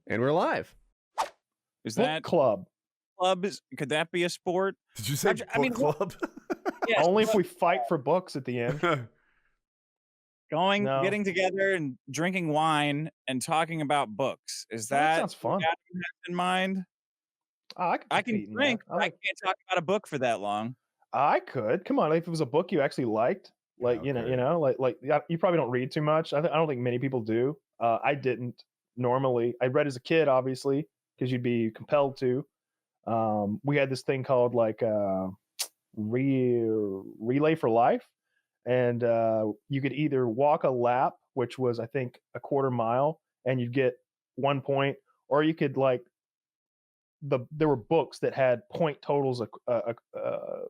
And we're live. Is Book that club? could that be a sport? Did you say book club? Yes, Only if we fight for books at the end. No. getting together and drinking wine and talking about books. Is That that sounds fun. what Adam has in mind? Oh, I I can can drink, but I can't talk about a book for that long. I could. Come on, if it was a book you actually liked, like yeah, you probably don't read too much. I don't think many people do. I didn't normally. I read as a kid, obviously, because you'd be compelled to. We had this thing called like relay for life, and you could either walk a lap, which was I think a quarter mile, and you'd get 1 point, or you could like there were books that had point totals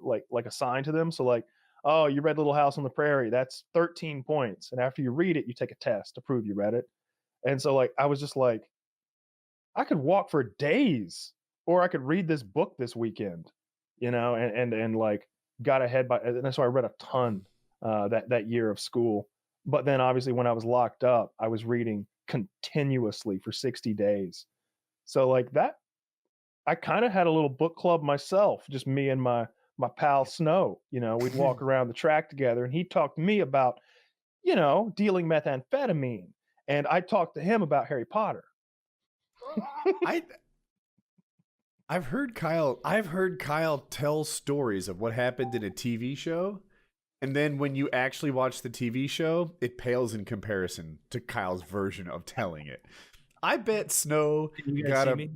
like assigned to them. So like, oh, you read Little House on the Prairie, that's 13 points, and after you read it, you take a test to prove you read it. And so like I was just like, I could walk for days, or I could read this book this weekend, and like got ahead by. And so I read a ton that year of school. But then obviously when I was locked up, I was reading continuously for 60 days. So like that, I kind of had a little book club myself, just me and my pal Snow. We'd walk around the track together, and he'd talk to me about, dealing methamphetamine, and I talked to him about Harry Potter. I've heard Kyle tell stories of what happened in a TV show, and then when you actually watch the TV show, it pales in comparison to Kyle's version of telling it. I bet Snow got a.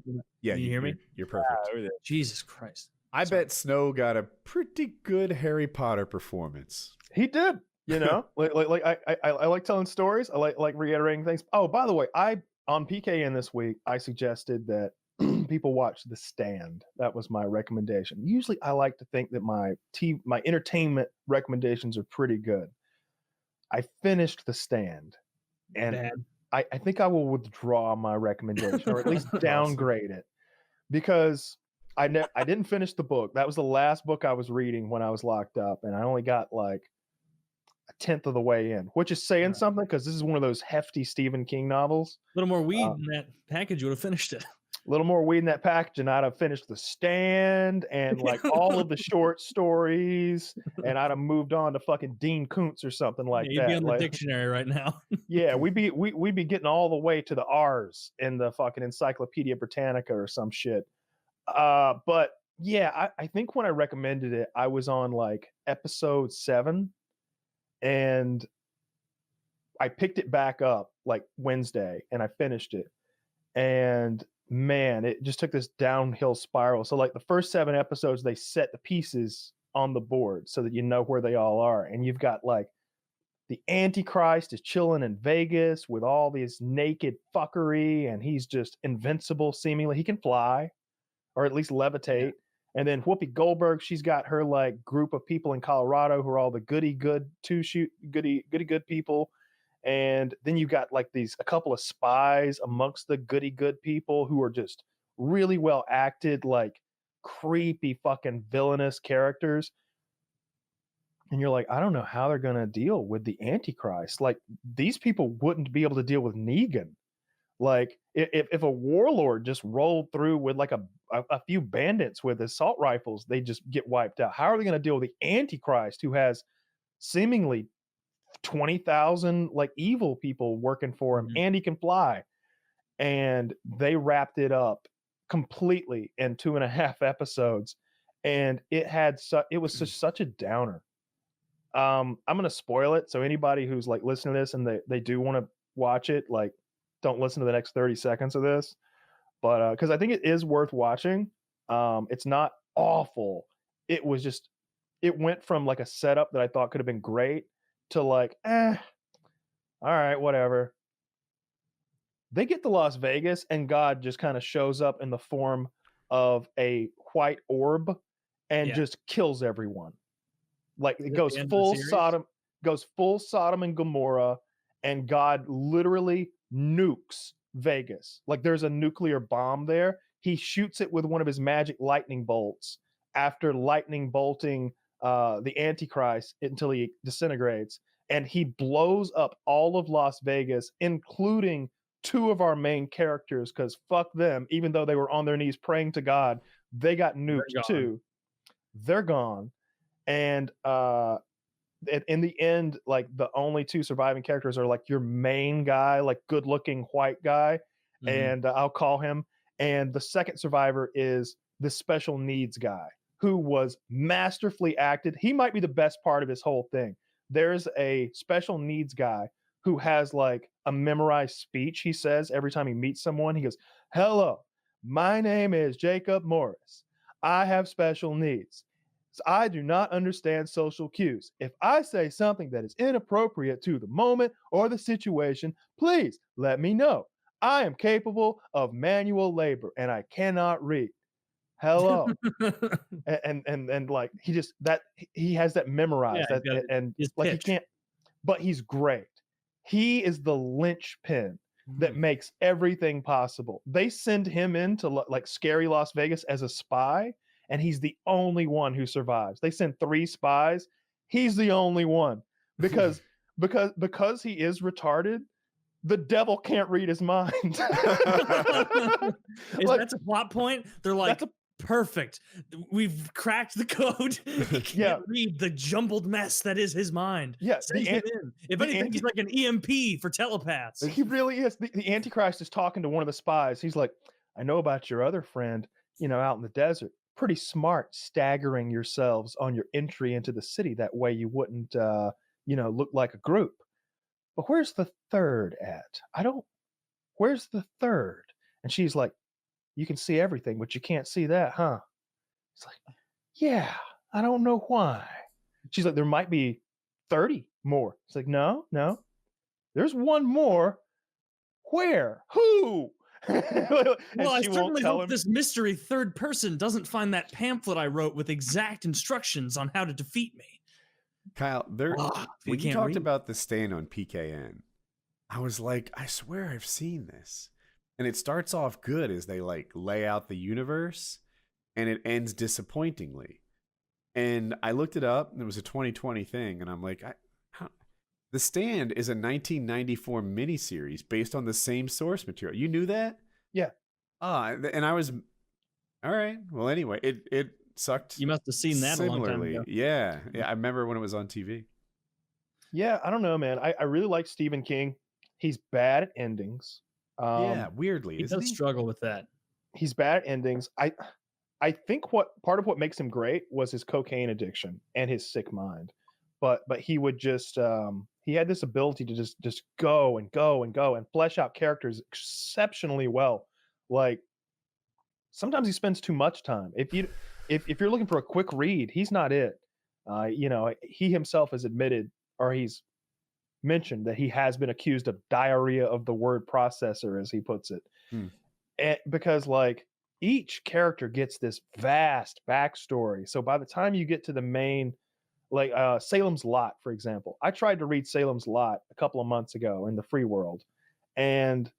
Yeah, you hear me? You're perfect. Jesus Christ! I bet Snow got a pretty good Harry Potter performance. He did. Like I like telling stories. I like reiterating things. Oh, by the way, on PKN this week, I suggested that people watch The Stand. That was my recommendation. Usually, I like to think that my entertainment recommendations are pretty good. I finished The Stand, and I think I will withdraw my recommendation, or at least downgrade it, because I didn't finish the book. That was the last book I was reading when I was locked up, and I only got like a tenth of the way in, which is saying something, because this is one of those hefty Stephen King novels. A little more weed in that package, you would have finished it. A little more weed in that package, and I'd have finished The Stand and like all of the short stories, and I'd have moved on to fucking Dean Koontz or something like that. You'd be on the like, dictionary right now. Yeah, we'd be getting all the way to the R's in the fucking Encyclopedia Britannica or some shit. But yeah, I think when I recommended it, I was on like episode 7, and I picked it back up like Wednesday, and I finished it. And man, it just took this downhill spiral. So like the first 7 episodes, they set the pieces on the board so that you know where they all are. And you've got like the Antichrist is chilling in Vegas with all this naked fuckery, and he's just invincible seemingly. He can fly, or at least levitate. And then Whoopi Goldberg, she's got her like group of people in Colorado who are all the goody good people. And then you got like a couple of spies amongst the goody good people who are just really well acted, like creepy fucking villainous characters. And you're like, I don't know how they're going to deal with the Antichrist. Like, these people wouldn't be able to deal with Negan. Like, if a warlord just rolled through with like a few bandits with assault rifles, they just get wiped out. How are they going to deal with the Antichrist, who has seemingly 20,000 like evil people working for him, and he can fly? And they wrapped it up completely in 2.5 episodes, and it was such a downer. I'm gonna spoil it, so anybody who's like listening to this and they do want to watch it, like, don't listen to the next 30 seconds of this. But because I think it is worth watching. It's not awful. It went from like a setup that I thought could have been great to like, all right, whatever. They get to Las Vegas, and God just kind of shows up in the form of a white orb and just kills everyone. Like, it goes full Sodom and Gomorrah, and God literally nukes Vegas. Like, there's a nuclear bomb there. He shoots it with one of his magic lightning bolts after lightning bolting the Antichrist until he disintegrates. And he blows up all of Las Vegas, including two of our main characters, because fuck them, even though they were on their knees praying to God, they got nuked gone. too. They're gone. And in the end, like the only two surviving characters are like your main guy, like good looking white guy, and I'll call him. And the second survivor is the special needs guy who was masterfully acted. He might be the best part of this whole thing. There's a special needs guy who has like a memorized speech he says every time he meets someone. He goes, "Hello, my name is Jacob Morris. I have special needs. I do not understand social cues. If I say something that is inappropriate to the moment or the situation, please let me know. I am capable of manual labor and I cannot read. Hello." and like he has that memorized, Yeah, that, and his like pitch. he can't, but he's great. He is the linchpin that Mm-hmm. makes everything possible. They send him into like scary Las Vegas as a spy, and he's the only one who survives. They send 3 spies. He's the only one because he is retarded. The devil can't read his mind. That's a plot point. They're like, that's perfect. We've cracked the code. He can't Yeah. read the jumbled mess that is his mind. Yeah, Send him in. If the anything, he's like an EMP for telepaths. He really is. The Antichrist is talking to one of the spies. He's like, "I know about your other friend, out in the desert. Pretty smart, staggering yourselves on your entry into the city. That way you wouldn't, look like a group. But where's the third at? Where's the third?" And she's like, "You can see everything, but you can't see that, huh?" It's like, "Yeah, I don't know why." She's like, "There might be 30 more." It's like, no. There's one more. Where? Who? Well, I she won't certainly tell hope him. this mystery third person doesn't find that pamphlet I wrote with exact instructions on how to defeat me. Kyle, he when you can't talked read. about the stand on PKN, I was like, I swear I've seen this. And it starts off good as they like lay out the universe, and it ends disappointingly. And I looked it up, and it was a 2020 thing, and I'm like, The Stand is a 1994 miniseries based on the same source material. You knew that? Yeah. And I was, all right. Well, anyway, it sucked. You must have seen that similarly. a long time ago. Yeah. I remember when it was on TV. Yeah, I don't know, man. I really like Stephen King. He's bad at endings. Yeah, weirdly, He isn't does he? struggle with that. He's bad at endings. I think part of what makes him great was his cocaine addiction and his sick mind. But he would just he had this ability to just go and go and go and flesh out characters exceptionally well. Like sometimes he spends too much time. If you're looking for a quick read, he's not it. He himself has admitted, or he's mentioned, that he has been accused of diarrhea of the word processor, as he puts it. And because like each character gets this vast backstory. So by the time you get to the main, like Salem's Lot, for example, I tried to read Salem's Lot a couple of months ago in the free world, and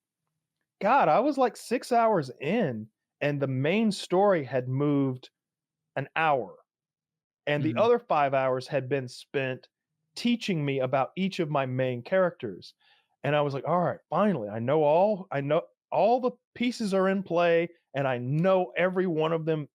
God, I was like 6 hours in, and the main story had moved an hour, and the other 5 hours had been spent teaching me about each of my main characters. And I was like, all right, finally, I know all the pieces are in play, and I know every one of them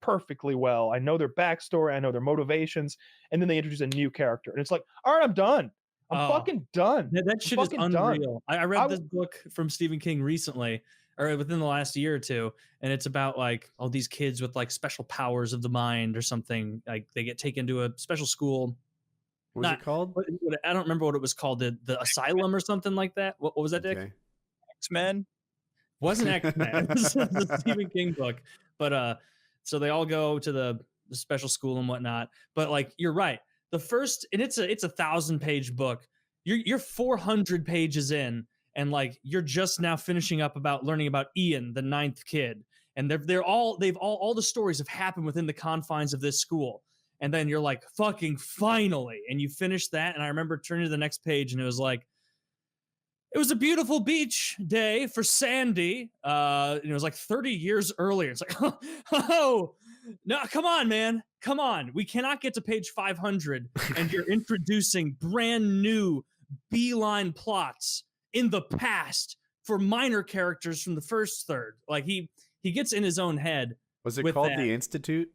perfectly well. I know their backstory, I know their motivations, and then they introduce a new character, and it's like, all right, I'm done. I'm fucking done. That shit is fucking done. unreal. I read this book from Stephen King recently, or within the last year or two, and it's about like all these kids with like special powers of the mind or something. Like they get taken to a special school. What was it called? I don't remember what it was called. The Asylum or something like that. What was that, Dick? Okay. X-Men. Wasn't X-Men. It was a Stephen King book. But so they all go to the special school and whatnot. But like you're right. The first, and it's a 1,000-page book. You're 400 pages in, and like you're just now finishing up about learning about Ian, the 9th kid, and they've all the stories have happened within the confines of this school. And then you're like, fucking finally, and you finish that. And I remember turning to the next page, and it was like, it was a beautiful beach day for Sandy. And it was like 30 years earlier. It's like, oh, no, come on, man. Come on. We cannot get to page 500, and you're introducing brand new beeline plots in the past for minor characters from the first third. Like he gets in his own head. Was it with called that. The Institute?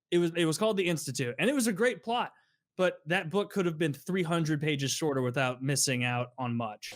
It was called The Institute, and it was a great plot, but that book could have been 300 pages shorter without missing out on much.